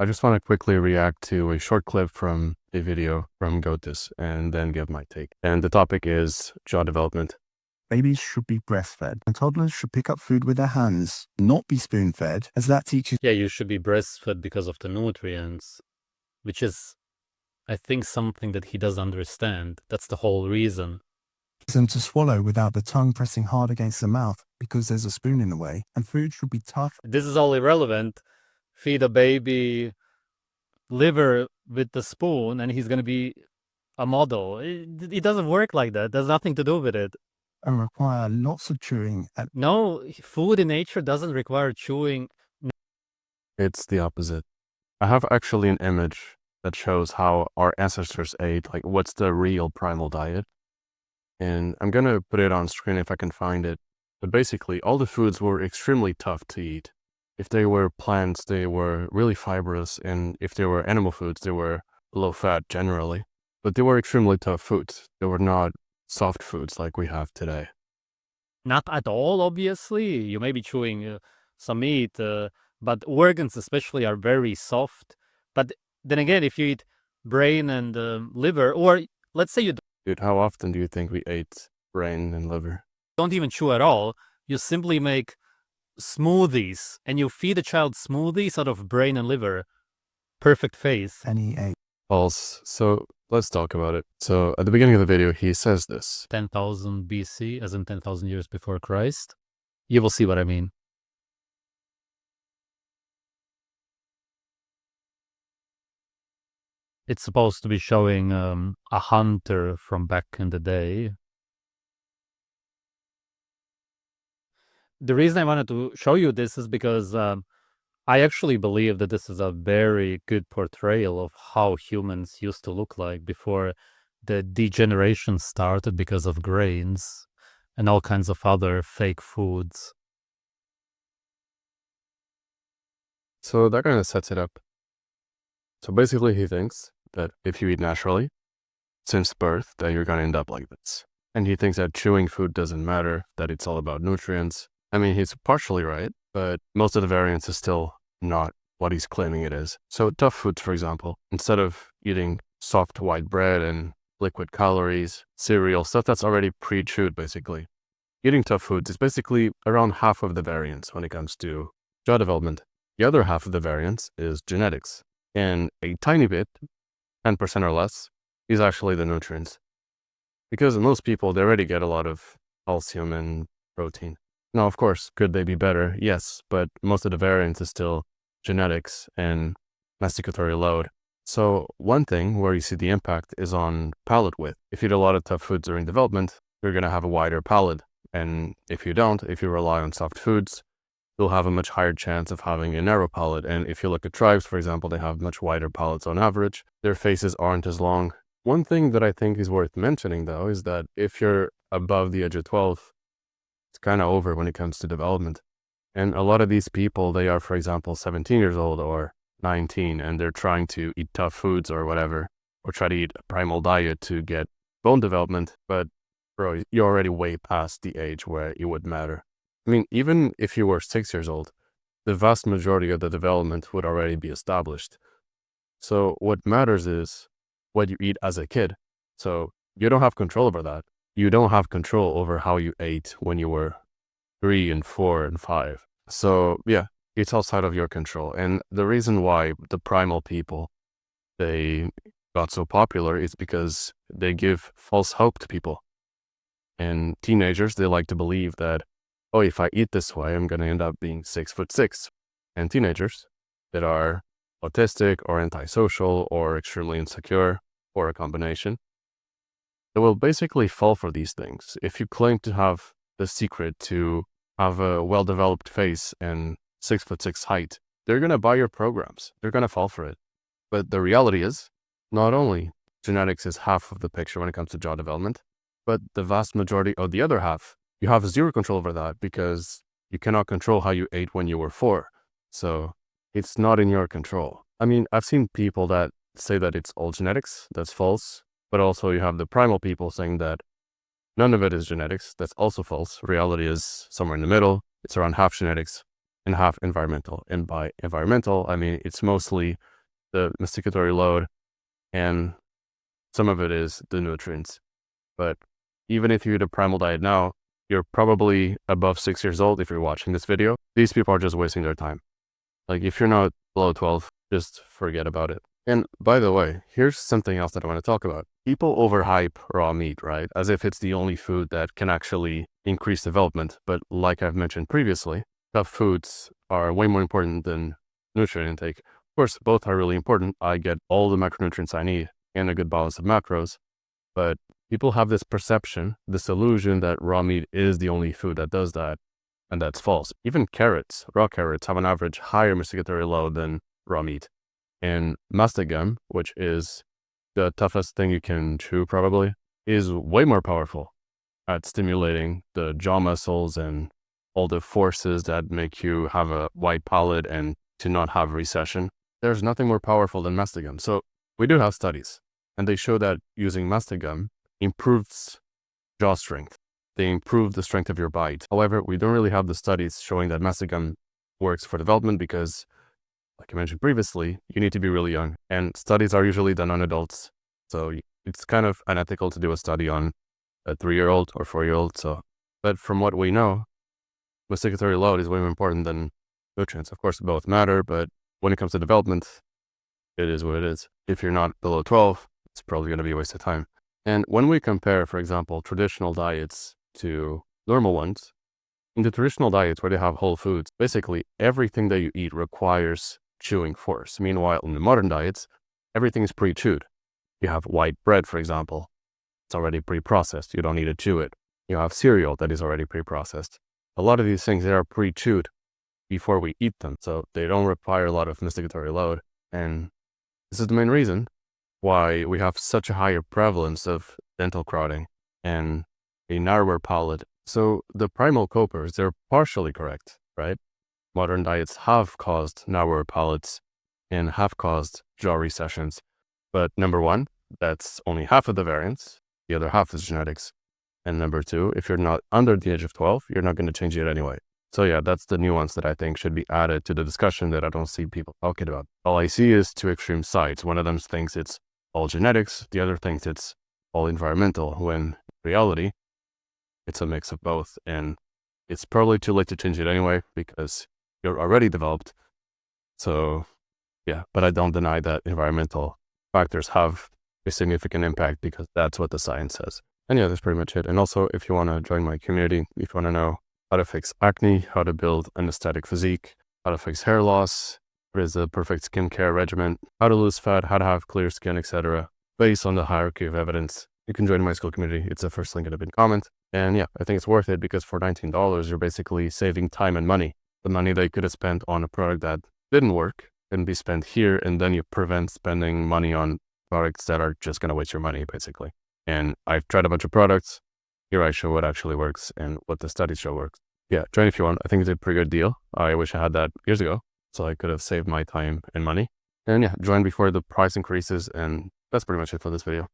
I just want to quickly react to a short clip from a video from goatis and then give my take. And the topic is jaw development. Babies should be breastfed, and toddlers should pick up food with their hands, not be spoon-fed, as that teaches Yeah, you should be breastfed because of the nutrients, which is, I think, something that he doesn't understand. That's the whole reason. them to swallow without the tongue pressing hard against the mouth because there's a spoon in the way, and food should be tough. This is all irrelevant. Feed a baby liver with the spoon and he's going to be a model. It doesn't work like that. There's nothing to do with it. And require lots of chewing. No, food in nature doesn't require chewing. It's the opposite. I have actually an image that shows how our ancestors ate, like what's the real primal diet. And I'm going to put it on screen if I can find it. But basically, all the foods were extremely tough to eat. If they were plants, they were really fibrous. And if they were animal foods, they were low fat generally. But they were extremely tough foods. They were not soft foods like we have today. Not at all, obviously. You may be chewing some meat, but organs especially are very soft. But then again, if you eat brain and liver, or let's say you Dude, how often do you think we ate brain and liver? don't even chew at all, you simply make smoothies and you feed a child smoothies out of brain and liver. Perfect face. And he ate. False. So let's talk about it. So at the beginning of the video, he says this. 10,000 BC, as in 10,000 years before Christ. You will see what I mean. It's supposed to be showing a hunter from back in the day. The reason I wanted to show you this is because I actually believe that this is a very good portrayal of how humans used to look like before the degeneration started because of grains and all kinds of other fake foods. So that kind of sets it up. So basically he thinks that if you eat naturally, since birth, that you're going to end up like this. And he thinks that chewing food doesn't matter, that it's all about nutrients. I mean, he's partially right, but most of the variance is still not what he's claiming it is. So tough foods, for example, instead of eating soft white bread and liquid calories, cereal, stuff that's already pre-chewed, basically. Eating tough foods is basically around half of the variance when it comes to jaw development. The other half of the variance is genetics. And a tiny bit, 10% or less, is actually the nutrients. Because most people, they already get a lot of calcium and protein. Now, of course, could they be better? Yes, but most of the variance is still genetics and masticatory load. So one thing where you see the impact is on palate width. If you eat a lot of tough foods during development, you're going to have a wider palate. And if you don't, if you rely on soft foods, you'll have a much higher chance of having a narrow palate. And if you look at tribes, for example, they have much wider palates on average. Their faces aren't as long. One thing that I think is worth mentioning, though, is that if you're above the age of 12, it's kind of over when it comes to development. And a lot of these people, they are, for example, 17 years old or 19, and they're trying to eat tough foods or whatever, or try to eat a primal diet to get bone development. But bro, you're already way past the age where it would matter. I mean, even if you were 6 years old, the vast majority of the development would already be established. So what matters is what you eat as a kid. So you don't have control over that. You don't have control over how you ate when you were 3 and 4 and 5. So yeah, it's outside of your control. And the reason why the primal people, they got so popular is because they give false hope to people. And teenagers, they like to believe that, oh, if I eat this way, I'm going to end up being 6'6". And teenagers that are autistic or antisocial or extremely insecure or a combination, they will basically fall for these things. If you claim to have the secret to have a well-developed face and 6'6" height, they're going to buy your programs. They're going to fall for it. But the reality is, not only genetics is half of the picture when it comes to jaw development, but the vast majority of the other half, you have zero control over that because you cannot control how you ate when you were 4. So it's not in your control. I mean, I've seen people that say that it's all genetics. That's false. But also you have the primal people saying that none of it is genetics. That's also false. Reality is somewhere in the middle. It's around half genetics and half environmental. And by environmental, I mean it's mostly the masticatory load, and some of it is the nutrients. But even if you eat a primal diet now, you're probably above 6 years old if you're watching this video. These people are just wasting their time. Like, if you're not below 12, just forget about it. And by the way, here's something else that I want to talk about. People overhype raw meat, right? As if it's the only food that can actually increase development. But like I've mentioned previously, tough foods are way more important than nutrient intake. Of course, both are really important. I get all the macronutrients I need and a good balance of macros. But people have this perception, this illusion that raw meat is the only food that does that. And that's false. Even carrots, raw carrots, have an average higher masticatory load than raw meat. And masticum, which is the toughest thing you can chew probably, is way more powerful at stimulating the jaw muscles and all the forces that make you have a wide palate and to not have recession. There's nothing more powerful than masticum. So we do have studies, and they show that using masticum improves jaw strength. They improve the strength of your bite. However, we don't really have the studies showing that masticum works for development because, like I mentioned previously, you need to be really young. And studies are usually done on adults. So it's kind of unethical to do a study on a 3-year-old or 4-year-old. But from what we know, masticatory load is way more important than nutrients. Of course, both matter, but when it comes to development, it is what it is. If you're not below 12, it's probably going to be a waste of time. And when we compare, for example, traditional diets to normal ones, in the traditional diets where they have whole foods, basically everything that you eat requires chewing force. Meanwhile, in the modern diets, everything is pre-chewed. You have white bread, for example. It's already pre-processed. You don't need to chew it. You have cereal that is already pre-processed. A lot of these things, they are pre-chewed before we eat them, so they don't require a lot of masticatory load. And this is the main reason why we have such a higher prevalence of dental crowding and a narrower palate. So the primal copers, they're partially correct, right? Modern diets have caused narrower palates and have caused jaw recessions. But number one, that's only half of the variance. The other half is genetics. And number two, if you're not under the age of 12, you're not going to change it anyway. So yeah, that's the nuance that I think should be added to the discussion that I don't see people talking about. All I see is two extreme sides. One of them thinks it's all genetics. The other thinks it's all environmental, when in reality, it's a mix of both. And it's probably too late to change it anyway because you're already developed. So yeah, but I don't deny that environmental factors have a significant impact because that's what the science says. And yeah, that's pretty much it. And also, if you want to join my community, if you want to know how to fix acne, how to build an aesthetic physique, how to fix hair loss, what is the perfect skincare regimen, how to lose fat, how to have clear skin, etc., based on the hierarchy of evidence, you can join my school community. It's the first link in the pinned comment. And yeah, I think it's worth it because for $19, you're basically saving time and money. The money that you could have spent on a product that didn't work can be spent here, and then you prevent spending money on products that are just going to waste your money, basically. And I've tried a bunch of products. Here I show what actually works and what the studies show works. Yeah, join if you want. I think it's a pretty good deal. I wish I had that years ago, so I could have saved my time and money. And yeah, join before the price increases, and that's pretty much it for this video.